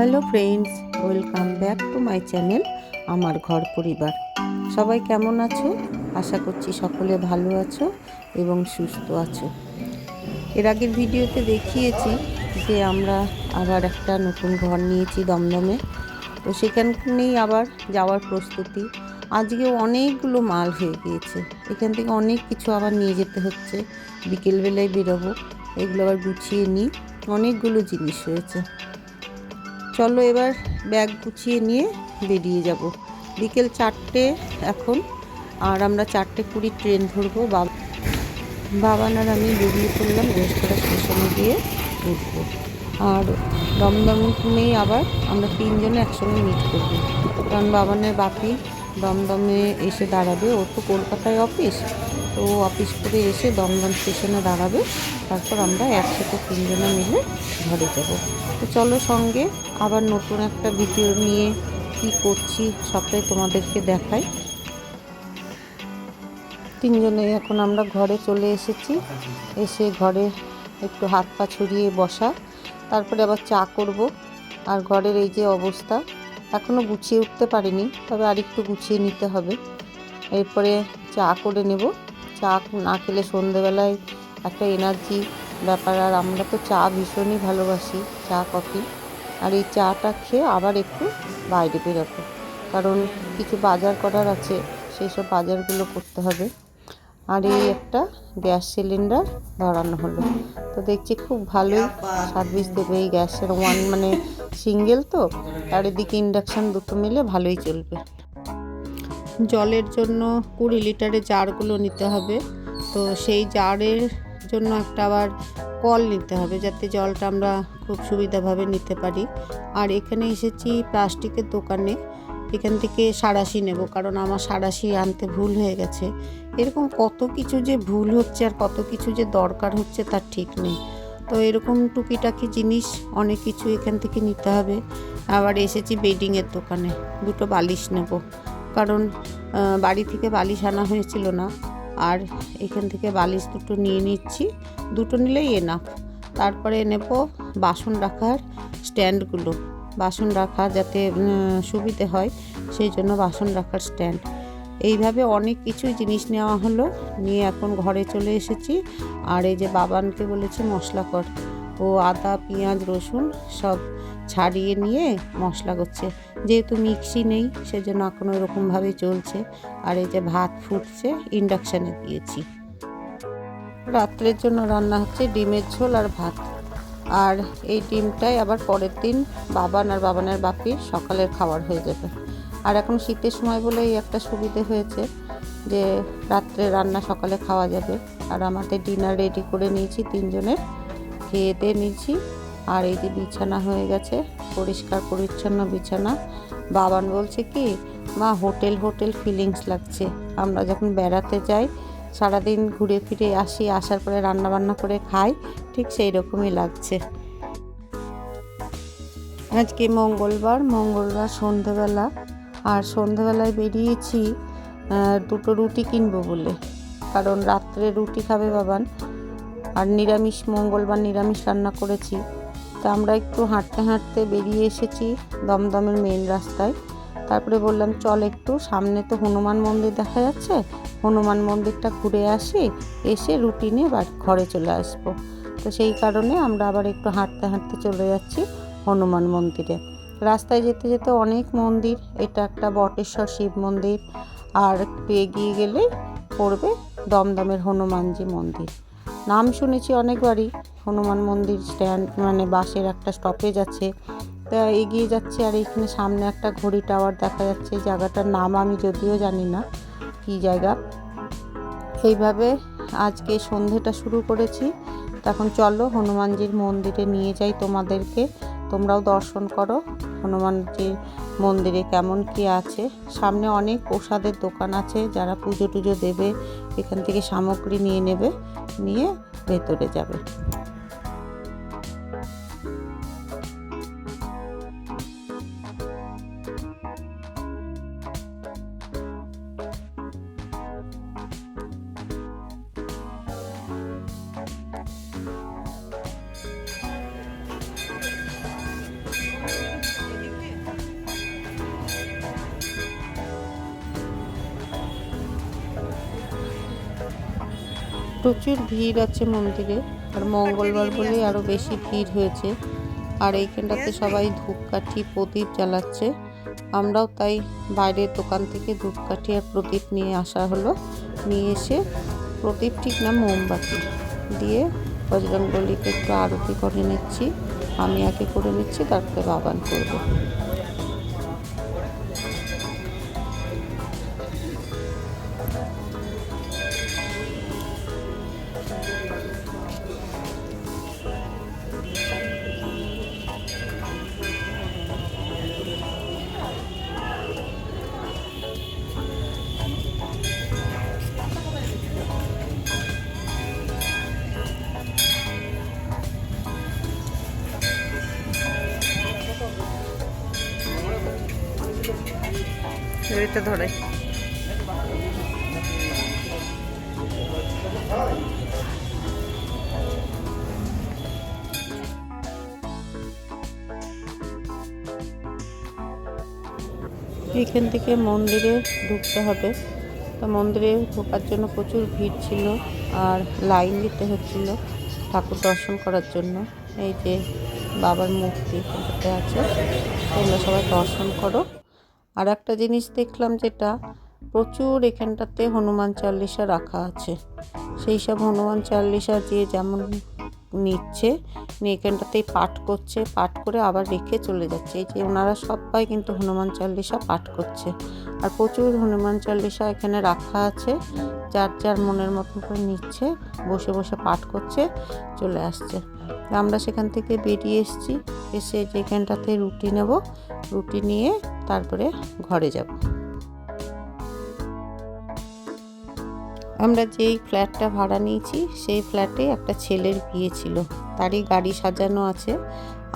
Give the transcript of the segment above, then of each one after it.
Hello friends, welcome back to my channel আমার ঘর পরিবার। সবাই কেমন আছো? আশা করছি সকলে ভালো আছো এবং সুস্থ আছো। এর আগের ভিডিওতে দেখিয়েছি যে আমরা আবার একটা নতুন ঘর নিয়েছি দমদমে। তো সেখানেই আবার যাওয়ার প্রস্তুতি। আজকেও অনেকগুলো মাল হয়ে গিয়েছে, এখান থেকে অনেক কিছু আবার নিয়ে যেতে হচ্ছে। বিকেলবেলায় বেরোবো, এগুলো আবার গুছিয়ে নিই। অনেকগুলো জিনিস হয়েছে। চলো এবার ব্যাগ গুছিয়ে নিয়ে বেরিয়ে যাব। বিকেল 4টে এখন, আর আমরা 4:20 ট্রেন ধরবো। বাবান আর আমি বেরিয়ে পড়লাম রেস্তোরাঁ স্টেশনে গিয়ে উঠবো। আর দমদমেই আবার আমরা তিনজনে একসঙ্গে মিট করবো, কারণ বাবানের বাপি দমদমে এসে দাঁড়াবে। ওর তো কলকাতায় অফিস, তো অফিস করে এসে দমদম স্টেশনে দাঁড়াবে। তারপর আমরা একসাথে তিনজনে মিলে ঘরে যাব। তো চলো সঙ্গে, আবার নতুন একটা ভিডিও নিয়ে কি করছি সবটাই তোমাদেরকে দেখাই। তিনজনে এখন আমরা ঘরে চলে এসেছি। এসে ঘরে একটু হাত পা ছড়িয়ে বসা, তারপরে আবার চা করব। আর ঘরের এই যে অবস্থা, এখনও গুছিয়ে উঠতে পারিনি, তবে আর একটু গুছিয়ে নিতে হবে। এরপরে চা করে নেব। চা না খেলে সন্ধেবেলায় একটা এনার্জি ব্যাপার, আর আমরা তো চা ভীষণই ভালোবাসি, চা কফি। আর এই চাটা খেয়ে আবার একটু বাইরে বেরোবো, কারণ কিছু বাজার করার আছে, সেই সব বাজারগুলো করতে হবে। আর এই একটা গ্যাস সিলিন্ডার ধরানো হলো, তো দেখছি খুব ভালোই সার্ভিস দেবে এই গ্যাসের মানে সিঙ্গেল তো, আর এদিকে ইন্ডাকশান দুটো মিলে ভালোই চলবে। জলের জন্য 20 লিটারের জারগুলো নিতে হবে, তো সেই জারের জন্য একটা আবার কল নিতে হবে, যাতে জলটা আমরা খুব সুবিধাভাবে নিতে পারি। আর এখানে এসেছি প্লাস্টিকের দোকানে, এখান থেকে সাঁড়াশি নেব, কারণ আমার সাঁড়াশি আনতে ভুল হয়ে গেছে। এরকম কত কিছু যে ভুল হচ্ছে আর কত কিছু যে দরকার হচ্ছে তার ঠিক নেই। তো এরকম টুকিটাকি জিনিস অনেক কিছু এখান থেকে নিতে হবে। আবার এসেছি বেডিংয়ের দোকানে, দুটো বালিশ নেব, কারণ বাড়ি থেকে বালিশ আনা হয়েছিল না। আর এখান থেকে বালিশ দুটো নিয়ে নিচ্ছি, দুটো নিলেই এনাফ। তারপরে নেব বাসন রাখার স্ট্যান্ডগুলো, বাসন রাখা যাতে সুবিধে হয়, সেই জন্য বাসন রাখার স্ট্যান্ড। এইভাবে অনেক কিছু জিনিস নেওয়া হলো, নিয়ে এখন ঘরে চলে এসেছি। আর এই যে বাবানকে বলেছি মশলা কর, ও আদা পেঁয়াজ রসুন সব ছাড়িয়ে নিয়ে মশলা করছে। যেহেতু মিক্সি নেই, সেজন্য এখন ওরকমভাবেই চলছে। আর এই যে ভাত ফুটছে, ইন্ডাকশানে দিয়েছি। রাত্রের জন্য রান্না হচ্ছে ডিমের ঝোল আর ভাত। আর এই ডিমটাই আবার পরের দিন বাবান আর বাবানের বাপির সকালের খাবার হয়ে যাবে। আর এখন শীতের সময় বলে এই একটা সুবিধে হয়েছে যে রাত্রে রান্না সকালে খাওয়া যাবে। আর আমাদের ডিনার রেডি করে নিয়েছি, তিনজনের খেয়ে দিয়ে নিয়েছি। আর এই যে বিছানা হয়ে গেছে, পরিষ্কার পরিচ্ছন্ন বিছানা। বাবান বলছে কি, মা হোটেল হোটেল ফিলিংস লাগছে। আমরা যখন বেড়াতে যাই, সারাদিন ঘুরে ফিরে আসি, আসার পরে রান্নাবান্না করে খাই, ঠিক সেই রকমই লাগছে। আজকে মঙ্গলবার সন্ধ্যেবেলা, আর সন্ধ্যেবেলায় বেরিয়েছি দুটো রুটি কিনবো বলে, কারণ রাত্রে রুটি খাবে বাবান। আর নিরামিষ, মঙ্গলবার নিরামিষ রান্না করেছি। তা আমরা একটু হাঁটতে হাঁটতে বেরিয়ে এসেছি দমদমের মেন রাস্তায়। তারপরে বললাম চল একটু সামনে তো হনুমান মন্দির দেখা যাচ্ছে, হনুমান মন্দিরটা ঘুরে আসি, এসে রুটি নিয়ে ঘরে চলে আসবো। তো সেই কারণে আমরা আবার একটু হাঁটতে হাঁটতে চলে যাচ্ছি হনুমান মন্দিরে। রাস্তায় যেতে যেতে অনেক মন্দির, এটা একটা বটেশ্বর শিব মন্দির, আর একটু এগিয়ে গেলেই পড়বে দমদমের হনুমানজি মন্দির। নাম শুনেছি অনেকবারই, হনুমান মন্দির স্ট্যান্ড মানে বাসের একটা স্টপেজ আছে। তা এগিয়ে যাচ্ছে, আর এইখানে সামনে একটা ঘড়ি টাওয়ার দেখা যাচ্ছে। জায়গাটার নাম আমি যদিও জানি না কী জায়গা। এইভাবে আজকে সন্ধেটা শুরু করেছি। তখন চলো হনুমানজির মন্দিরে নিয়ে যাই তোমাদেরকে, তোমরাও দর্শন করো হনুমানজির মন্দিরে কেমন কি আছে। সামনে অনেক প্রসাদের দোকান আছে, যারা পুজো টুজো দেবে এখান থেকে সামগ্রী নিয়ে নেবে, নিয়ে ভেতরে যাবে। প্রচুর ভিড় আছে মন্দিরে, আর মঙ্গলবার বলেই আরও বেশি ভিড় হয়েছে। আর এইখানটাতে সবাই ধূপকাঠি প্রদীপ জ্বালাচ্ছে। আমরাও তাই বাইরের দোকান থেকে ধূপকাঠি আর প্রদীপ নিয়ে আসা হলো। নিয়ে এসে প্রদীপ ঠিক না, মোমবাতি দিয়ে বজরংবলীকে একটু আরতি করে নিচ্ছি। আমি আগে করে নিচ্ছি, তারপরে বাবান করবো। এটা ধরে এখান থেকে মন্দিরে ঢুকতে হবে। তো মন্দিরে ঢোকার জন্য প্রচুর ভিড় ছিল, আর লাইন দিতে হচ্ছিল ঠাকুর দর্শন করার জন্য। এই যে বাবার মূর্তি এখানটাতে আছে, তোমরা সবাই দর্শন করো। আর একটা জিনিস দেখলাম, যেটা প্রচুর এখানটাতে হনুমান চালিসা রাখা আছে। সেই সব হনুমান চালিসা যে যেমন নিচ্ছে, এখানটাতেই পাঠ করছে, পাঠ করে আবার রেখে চলে যাচ্ছে। এই যে ওনারা সবাই কিন্তু হনুমান চালিসা পাঠ করছে, আর প্রচুর হনুমান চালিসা এখানে রাখা আছে। যার যার মনের মতন করে নিচ্ছে, বসে বসে পাঠ করছে, চলে আসছে। আমরা সেখান থেকে বেরিয়ে এসেছি। এসে যেখানটাতে রুটি নেব, রুটি নিয়ে তারপরে ঘরে যাব। আমরা যেই ফ্ল্যাটটা ভাড়া নিয়েছি, সেই ফ্ল্যাটে একটা ছেলের বিয়ে ছিল, তারই গাড়ি সাজানো আছে।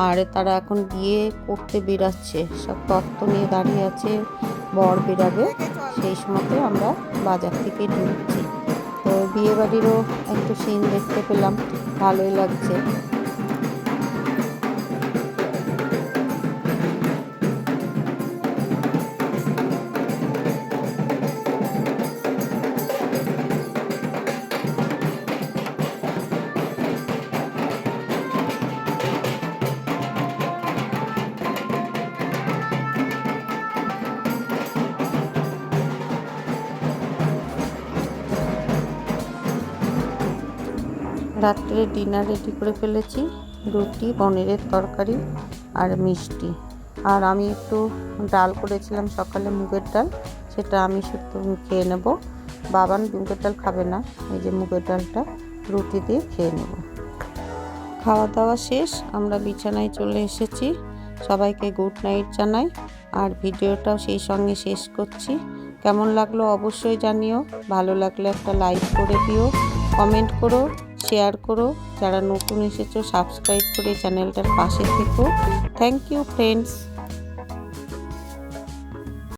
আর তারা এখন বিয়ে করতে বেরাচ্ছে, সব তত্ত্ব নিয়ে দাঁড়িয়ে আছে, বর বেরাবে। সেই সময়তে আমরা বাজার থেকে ঢুকছি। তো বিয়ে বাড়িরও একটু সিন দেখতে পেলাম, ভালোই লাগছে। রাত্রে ডিনার রেডি করে ফেলেছি, রুটি, পনিরের তরকারি আর মিষ্টি। আর আমি একটু ডাল করেছিলাম সকালে, মুগের ডাল, সেটা আমি শুধু খেয়ে নেব। বাবান মুগের ডাল খাবে না, এই যে মুগের ডালটা রুটি দিয়ে খেয়ে নেব। খাওয়া দাওয়া শেষ, আমরা বিছানায় চলে এসেছি। সবাইকে গুড নাইট জানাই, আর ভিডিওটাও সেই সঙ্গে শেষ করছি। কেমন লাগলো অবশ্যই জানিও, ভালো লাগলে একটা লাইক করে দিও, কমেন্ট করো, শেয়ার করো। যারা নতুন এসেছো সাবস্ক্রাইব করে চ্যানেলটার পাশে থেকো। Thank you friends.